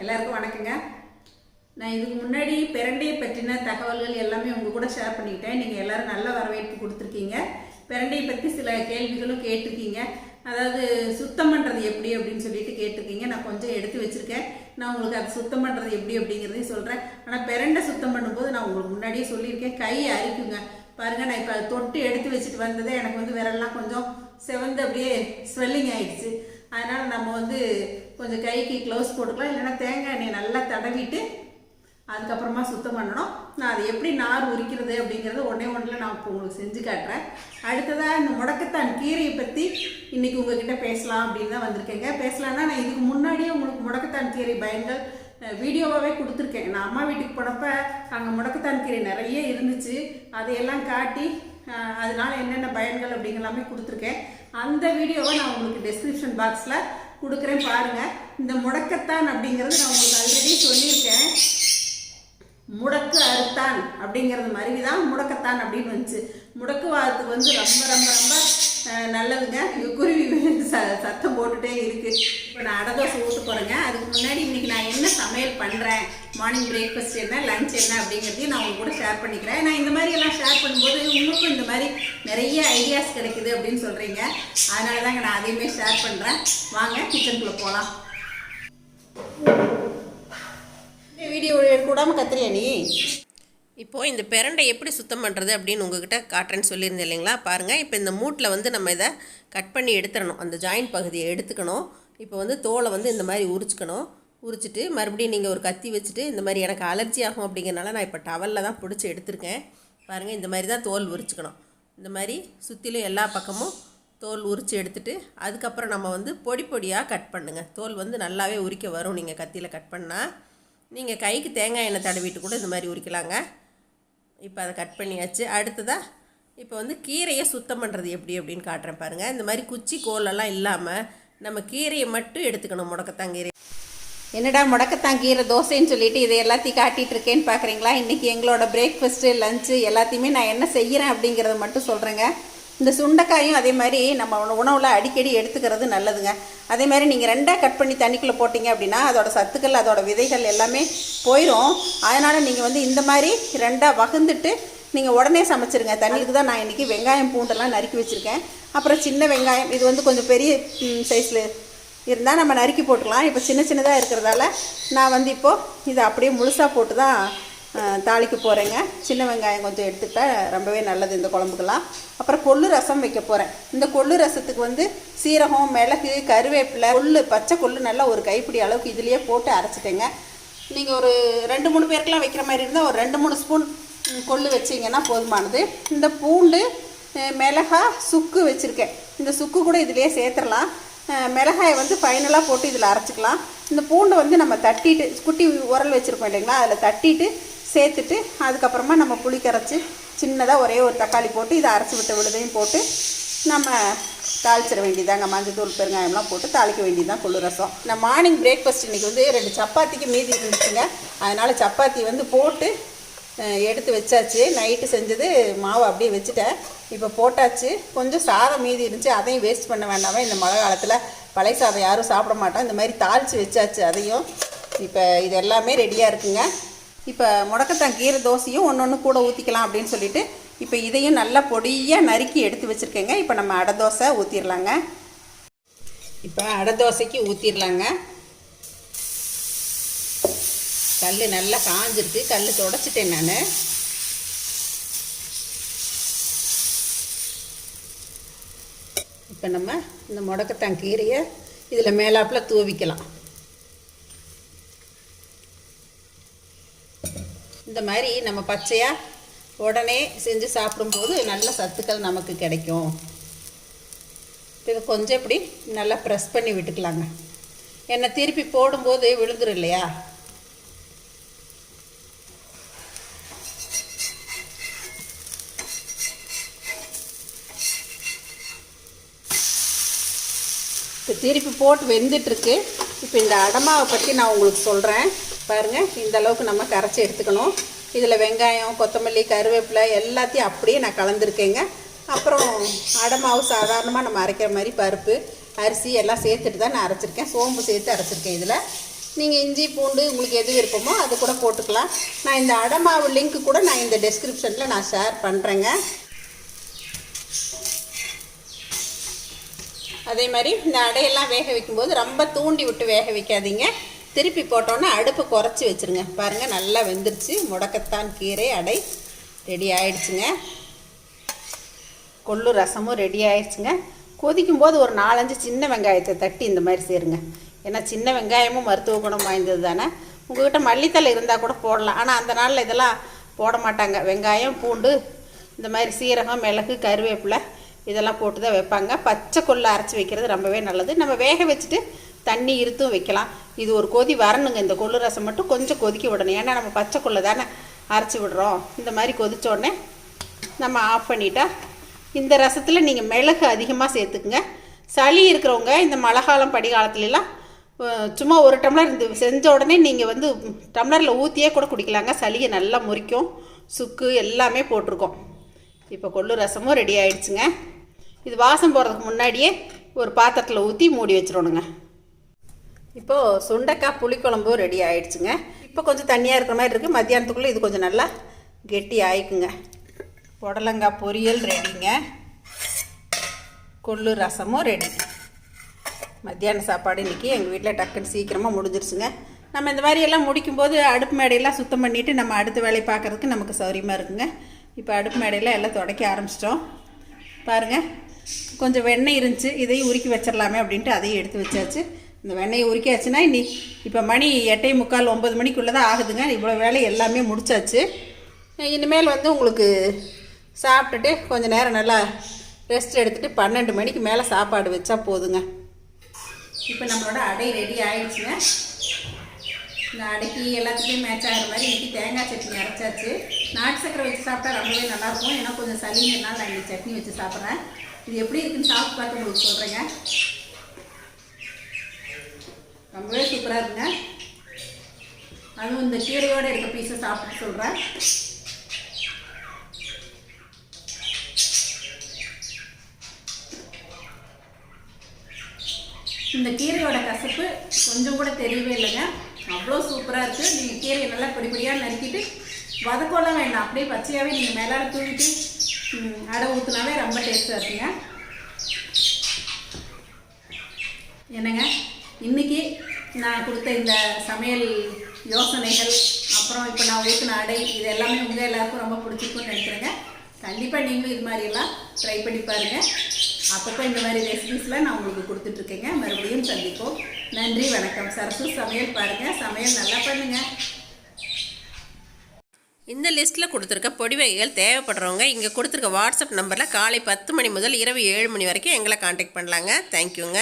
எல்லாருக்கும் வணக்கங்க. நான் இதுக்கு முன்னாடி பிரண்டையை பற்றின தகவல்கள் எல்லாமே உங்கள் கூட ஷேர் பண்ணிக்கிட்டேன். நீங்கள் எல்லோரும் நல்ல வரவேற்பு கொடுத்துருக்கீங்க. பிரண்டையை பற்றி சில கேள்விகளும் கேட்டிருக்கீங்க. அதாவது சுத்தம் பண்ணுறது எப்படி அப்படின்னு சொல்லிட்டு கேட்டிருக்கீங்க. நான் கொஞ்சம் எடுத்து வச்சுருக்கேன். நான் உங்களுக்கு அது சுத்தம் பண்ணுறது எப்படி அப்படிங்கிறதையும் சொல்கிறேன். ஆனால் பிரண்டை சுத்தம் பண்ணும்போது நான் உங்களுக்கு முன்னாடியே சொல்லியிருக்கேன், கை அரிக்குங்க. பாருங்கள், நான் இப்போ அதை தொட்டு எடுத்து வச்சுட்டு வந்ததே எனக்கு விரல்லாம் கொஞ்சம் செவந்து அப்படியே ஸ்வெல்லிங் ஆகிடுச்சு. அதனால் நம்ம கொஞ்சம் கைக்கு க்ளவுஸ் போட்டுக்கலாம், இல்லைன்னா தேங்காய் எண்ணெய் நல்லா தடவிட்டு அதுக்கப்புறமா சுத்தம் பண்ணணும். நான் அதை எப்படி நார் உரிக்கிறது அப்படிங்கிறத ஒன்றில் நான் இப்போ உங்களுக்கு செஞ்சு காட்டுறேன். அடுத்ததாக இந்த முடக்கத்தான் கீரையை பற்றி இன்றைக்கி உங்ககிட்ட பேசலாம் அப்படின்னு தான் வந்திருக்கேங்க. பேசலான்னா நான் இதுக்கு முன்னாடியே உங்களுக்கு முடக்கத்தான் கீரை பயன்கள் வீடியோவாகவே கொடுத்துருக்கேன். நான் அம்மா வீட்டுக்கு போனப்போ அங்கே முடக்கத்தான் கீரை நிறைய இருந்துச்சு. அதையெல்லாம் காட்டி அதனால என்னென்ன பயன்கள் அப்படிங்கலாமே கொடுத்துருக்கேன். அந்த வீடியோவை நான் உங்களுக்கு டெஸ்கிரிப்ஷன் பாக்ஸில் கொடுக்குறேன், பாருங்கள். இந்த முடக்கத்தான் அப்படிங்கிறது நான் உங்களுக்கு ஆல்ரெடி சொல்லியிருக்கேன். முடக்கு அறுத்தான் அப்படிங்கிறது மாதிரி தான் முடக்கத்தான் அப்படின்னு வந்துச்சு. முடக்குவாதத்துக்கு ரொம்ப ரொம்ப ரொம்ப நல்லதுங்க. குருவி சத்தம் போட்டுகிட்டே இருக்குது. இப்போ நான் அடை தோசை ஊற்ற போகிறேங்க. அதுக்கு முன்னாடி இன்றைக்கி நான் என்ன சமையல் பண்ணுறேன், மார்னிங் பிரேக்ஃபாஸ்ட் என்ன, லஞ்ச் என்ன அப்படிங்கிறதையும் நான் உங்க கூட ஷேர் பண்ணிக்கிறேன். நான் இந்த மாதிரி எல்லாம் ஷேர் பண்ணும்போது உங்களுக்கும் இந்த மாதிரி நிறைய ஐடியாஸ் கிடைக்குது அப்படின்னு சொல்கிறீங்க. அதனால தாங்க நான் அதையுமே ஷேர் பண்ணுறேன். வாங்க கிச்சனுக்குள்ளே போகலாம். வீடியோ கூடாமல் கத்துறியா நீ? இப்போது இந்த பிரண்டை எப்படி சுத்தம் பண்ணுறது அப்படின்னு உங்ககிட்ட காட்டுறேன்னு சொல்லியிருந்தேன் இல்லைங்களா? பாருங்கள், இப்போ இந்த மூட்டில் நம்ம இதை கட் பண்ணி எடுத்துடணும். அந்த ஜாயிண்ட் பகுதியை எடுத்துக்கணும். இப்போ தோலை இந்த மாதிரி உரிச்சிக்கணும். உரிச்சிட்டு மறுபடியும் நீங்கள் ஒரு கத்தி வச்சுட்டு, இந்த மாதிரி எனக்கு அலர்ஜி ஆகும் அப்படிங்கிறனால நான் இப்போ டவலில் தான் பிடிச்சி எடுத்திருக்கேன். பாருங்கள், இந்த மாதிரி தான் தோல் உரிச்சிக்கணும். இந்த மாதிரி சுற்றிலும் எல்லா பக்கமும் தோல் உரித்து எடுத்துகிட்டு அதுக்கப்புறம் நம்ம பொடி பொடியாக கட் பண்ணுங்கள். தோல் நல்லாவே உரிக்க வரும். நீங்கள் கத்தியில் கட் பண்ணால் நீங்கள் கைக்கு தேங்காய் எண்ணெய் தடவிட்டு கூட இந்த மாதிரி உரிக்கலாங்க. இப்போ அதை கட் பண்ணியாச்சு. அடுத்ததாக இப்போ கீரையை சுத்தம் பண்ணுறது எப்படி அப்படின்னு காட்டுறேன் பாருங்கள். இந்த மாதிரி குச்சி கோலெல்லாம் இல்லாமல் நம்ம கீரையை மட்டும் எடுத்துக்கணும். முடக்கத்தான் கீரை. என்னடா முடக்கத்தான் கீரை தோசைன்னு சொல்லிட்டு இதை எல்லாத்தையும் காட்டிகிட்டு இருக்கேன்னு பார்க்குறீங்களா? இன்றைக்கி எங்களோட பிரேக்ஃபாஸ்ட்டு லஞ்சு எல்லாத்தையுமே நான் என்ன செய்கிறேன் அப்படிங்கிறத மட்டும் சொல்கிறேங்க. இந்த சுண்டைக்காயும் அதே மாதிரி நம்ம உணவில் அடிக்கடி எடுத்துக்கிறது நல்லதுங்க. அதே மாதிரி நீங்கள் ரெண்டாக கட் பண்ணி தண்ணிக்குள்ளே போட்டிங்க அப்படின்னா அதோட சத்துக்கள், அதோட விதைகள் எல்லாமே போயிடும். அதனால் நீங்கள் இந்த மாதிரி ரெண்டாக வகுந்துட்டு நீங்கள் உடனே சமைச்சிருங்க. தண்ணிக்கு தான் நான் இன்றைக்கி வெங்காயம் பூண்டெல்லாம் நறுக்கி வச்சுருக்கேன். அப்புறம் சின்ன வெங்காயம், இது கொஞ்சம் பெரிய சைஸில் இருந்தால் நம்ம நறுக்கி போட்டுக்கலாம். இப்போ சின்ன சின்னதாக இருக்கிறதால நான் இப்போது இதை அப்படியே முழுசாக போட்டு தான் தாளிக்க போகிறேங்க. சின்ன வெங்காயம் கொஞ்சம் எடுத்துக்கிட்டால் ரொம்பவே நல்லது இந்த குழம்புக்கெல்லாம். அப்புறம் கொள்ளு ரசம் வைக்க போகிறேன். இந்த கொள்ளு ரசத்துக்கு சீரகம், மிளகு, கருவேப்பிலை, பச்சை கொள்ளு நல்லா ஒரு கைப்பிடி அளவுக்கு இதுலேயே போட்டு அரைச்சிட்டேங்க. நீங்கள் ஒரு 2-3 பேருக்கெலாம் வைக்கிற மாதிரி இருந்தால் ஒரு 2-3 ஸ்பூன் கொள்ளு வச்சிங்கன்னா போதுமானது. இந்த பூண்டு, மிளகா, சுக்கு வச்சுருக்கேன். இந்த சுக்கு கூட இதிலேயே சேர்த்துடலாம். மிளகாயை ஃபைனலாக போட்டு இதில் அரைச்சிக்கலாம். இந்த பூண்டை நம்ம தட்டிட்டு, குட்டி உரல் வச்சுருக்கோம் இல்லைங்களா, அதில் தட்டிட்டு சேர்த்துட்டு அதுக்கப்புறமா நம்ம புளி கரைச்சி சின்னதாக ஒரே ஒரு தக்காளி போட்டு இதை அரைச்சி விட்ட விழுதையும் போட்டு நம்ம தாளிச்சிட வேண்டியதாங்க. மஞ்சள், பெருங்காயம்லாம் போட்டு தாளிக்க வேண்டியதுதான் கொள்ளு ரசம். நான் மார்னிங் பிரேக்ஃபாஸ்ட் இன்றைக்கி 2 சப்பாத்திக்கு மீதி இருந்துச்சுங்க. அதனால் சப்பாத்தி போட்டு எடுத்து வச்சாச்சு. நைட்டு செஞ்சது மாவு அப்படியே வச்சுட்டேன். இப்போ போட்டாச்சு. கொஞ்சம் சாதம் மீதி இருந்துச்சு, அதையும் வேஸ்ட் பண்ண வேண்டாமே. இந்த மழை காலத்தில் பழைய சாதம் யாரும் சாப்பிட மாட்டோம். இந்த மாதிரி தாளித்து வச்சாச்சு அதையும். இப்போ இது எல்லாமே ரெடியாக இருக்குங்க. இப்போ முடக்கத்தான் கீரை தோசையும் ஒன்று கூட ஊற்றிக்கலாம் அப்படின்னு சொல்லிட்டு இப்போ இதையும் நல்லா பொடியாக நறுக்கி எடுத்து வச்சுருக்கேங்க. இப்போ நம்ம அடை தோசை ஊற்றிடலாங்க. இப்போ அடை தோசைக்கு ஊற்றிடலாங்க. கல் நல்லா காஞ்சிருக்கு. கல் துடைச்சிட்டேன் நான். இப்போ நம்ம இந்த முடக்கத்தான் கீரையை இதில் மேலாப்பில் தூவிக்கலாம். இந்த மாதிரி நம்ம பச்சையாக உடனே செஞ்சு சாப்பிடும்போது நல்ல சத்துக்கள் நமக்கு கிடைக்கும். இதை கொஞ்சம் இப்படி நல்லா ப்ரெஸ் பண்ணி விட்டுக்கலாங்க. எண்ணெய் திருப்பி போடும்போது விழுந்துடும் இல்லையா? இப்போ திருப்பி போட்டு வெந்துட்டுருக்கு. இப்போ இந்த அடமாவை பற்றி நான் உங்களுக்கு சொல்கிறேன் பாருங்கள். இந்த அளவுக்கு நம்ம கரைச்சி எடுத்துக்கணும். இதில் வெங்காயம், கொத்தமல்லி, கருவேப்பிலை எல்லாத்தையும் அப்படியே நான் கலந்துருக்கேங்க. அப்புறம் அடமாவு சாதாரணமாக நம்ம அரைக்கிற மாதிரி பருப்பு, அரிசி எல்லாம் சேர்த்துட்டு தான் நான் அரைச்சிருக்கேன். சோம்பு சேர்த்து அரைச்சிருக்கேன். இதில் நீங்கள் இஞ்சி பூண்டு உங்களுக்கு எது விருப்பமோ அது கூட போட்டுக்கலாம். நான் இந்த அடை மாவு லிங்க் கூட நான் இந்த டெஸ்கிரிப்ஷனில் நான் ஷேர் பண்ணுறேங்க. அதே மாதிரி இந்த அடையெல்லாம் வேக வைக்கும்போது ரொம்ப தூண்டி விட்டு வேக வைக்காதீங்க. திருப்பி போட்டோன்னா அடுப்பு குறைச்சி வச்சுருங்க. பாருங்கள் நல்லா வெந்துருச்சு. முடக்கத்தான் கீரை அடை ரெடி ஆயிடுச்சுங்க. கொள்ளு ரசமும் ரெடி ஆயிடுச்சுங்க. கொதிக்கும் போது ஒரு 4-5 சின்ன வெங்காயத்தை தட்டி இந்த மாதிரி சேருங்க. ஏன்னா சின்ன வெங்காயமும் மருத்துவ குணம் வாய்ந்தது தானே. உங்கள்கிட்ட மல்லித்தலை இருந்தால் கூட போடலாம். ஆனால் அந்த நாளில் இதெல்லாம் போட மாட்டாங்க. வெங்காயம் பூண்டு இந்த மாதிரி சீரகம் மிளகு கருவேப்பிலை இதெல்லாம் போட்டு தான் வைப்பாங்க. பச்சை கொள்ளை அரைச்சி வைக்கிறது ரொம்பவே நல்லது. நம்ம வேக வச்சுட்டு தண்ணி இருத்தும் வைக்கலாம். இது ஒரு கொதி வரணுங்க. இந்த கொள்ளு ரசம் மட்டும் கொஞ்சம் கொதிக்க விடணும். ஏன்னா நம்ம பச்சை கொள்ளை தானே அரைச்சி விடுறோம். இந்த மாதிரி கொதித்தோடனே நம்ம ஆஃப் பண்ணிட்டா இந்த ரசத்தில் நீங்கள் மிளகு அதிகமாக சேர்த்துக்குங்க. சளி இருக்கிறவங்க இந்த மழை காலம் படிகாலத்துலலாம் சும்மா ஒரு டம்ளர் இந்த செஞ்ச உடனே நீங்கள் வந்து டம்ளரில் ஊற்றியே கூட குடிக்கலாங்க. சளியை நல்லா முறிக்கும். சுக்கு எல்லாமே போட்டிருக்கோம். இப்போ கொள்ளு ரசமும் ரெடி ஆயிடுச்சுங்க. இது வாசம் போகிறதுக்கு முன்னாடியே ஒரு பாத்திரத்தில் ஊற்றி மூடி வச்சிடணுங்க. இப்போது சுண்டைக்காய் புளிக்குழம்பும் ரெடி ஆயிடுச்சுங்க. இப்போ கொஞ்சம் தண்ணியாக இருக்கிற மாதிரி இருக்குது. மத்தியானத்துக்குள்ளே இது கொஞ்சம் நல்லா கெட்டி ஆயிக்குங்க. புடலங்காய் பொரியல் ரெடிங்க. கொள்ளு ரசமும் ரெடி. மத்தியான சாப்பாடு இன்றைக்கி எங்கள் வீட்டில் டக்குன்னு சீக்கிரமாக முடிஞ்சிருச்சுங்க. நம்ம இந்த மாதிரி எல்லாம் முடிக்கும்போது அடுப்பு மேடையெல்லாம் சுத்தம் பண்ணிவிட்டு நம்ம அடுத்த வேலையை பார்க்குறதுக்கு நமக்கு சௌரியமாக இருக்குங்க. இப்போ அடுப்பு மேடையில் எல்லாம் துடைக்க ஆரம்பிச்சிட்டோம். பாருங்கள் கொஞ்சம் வெண்ணெய் இருந்துச்சு. இதையும் உருக்கி வச்சிடலாமே அப்படின்ட்டு அதையும் எடுத்து வச்சாச்சு. இந்த வெண்ணெயை உருக்கியாச்சுன்னா இப்போ மணி 8:45 9 மணிக்குள்ளே தான் ஆகுதுங்க. இவ்வளோ வேலை எல்லாமே முடிச்சாச்சு. இனிமேல் வந்து உங்களுக்கு சாப்பிட்டுட்டு கொஞ்சம் நேரம் நல்லா ரெஸ்ட் எடுத்துகிட்டு 12 மணிக்கு மேலே சாப்பாடு வச்சா போதுங்க. இப்போ நம்மளோட அடை ரெடி ஆகிடுச்சுங்க. இந்த அடைக்கு எல்லாத்துலேயும் மேட்ச் ஆகிற மாதிரி இன்றைக்கி தேங்காய் சட்னி அரைச்சாச்சு. நாட்டு சக்கரை வச்சு சாப்பிட்டா ரொம்பவே நல்லாயிருக்கும். ஏன்னா கொஞ்சம் சளிங்கிறதுனால நான் இன்றைக்கி சட்னி வச்சு சாப்பிட்றேன். இது எப்படி இருக்குன்னு சாப்பிட்டு பார்த்து உங்களுக்கு சொல்கிறேங்க. ரொம்பவே சூப்பராக இருக்குங்க. அதுவும் இந்த கீரையோடு இருக்க பீஸை சாப்பிட்டு சொல்கிறேன். இந்த கீரையோட கசப்பு கொஞ்சம் கூட தெரியவே இல்லைங்க. அவ்வளோ சூப்பராக இருக்குது. நீங்கள் கீரையை நல்லா படிப்படியாக நறுக்கிட்டு வதக்கெல்லாம் வேண்டாம். அப்படியே பச்சையாகவே நீங்கள் மேலால் தூவிட்டு அடை ஊற்றுனாவே ரொம்ப டேஸ்ட்டாக இருக்குங்க. என்னங்க இன்றைக்கி நான் கொடுத்த இந்த சமையல் யோசனைகள் அப்புறம் இப்போ நான் ஊற்றின அடை இது எல்லாமே உங்கள் எல்லாருக்கும் ரொம்ப பிடிச்சிருக்குன்னு நினைக்கிறேங்க. கண்டிப்பாக நீங்களும் இது மாதிரியெல்லாம் ட்ரை பண்ணி பாருங்கள். அப்பப்போ இந்த மாதிரி ரெசிபிஸ்லாம் நான் உங்களுக்கு கொடுத்துட்ருக்கேங்க. மறுபடியும் சந்திப்போம். நன்றி வணக்கம். சரசு சமையல் பாருங்கள். சமையல் நல்லா பண்ணுங்கள். இந்த லிஸ்ட்டில் கொடுத்துருக்க பொடி வகைகள் தேவைப்படுறவங்க இங்கே கொடுத்துருக்க வாட்ஸ்அப் நம்பரில் காலை 10 மணி முதல் இரவு 7 மணி வரைக்கும் எங்களை காண்டாக்ட் பண்ணலாங்க. தேங்க்யூங்க.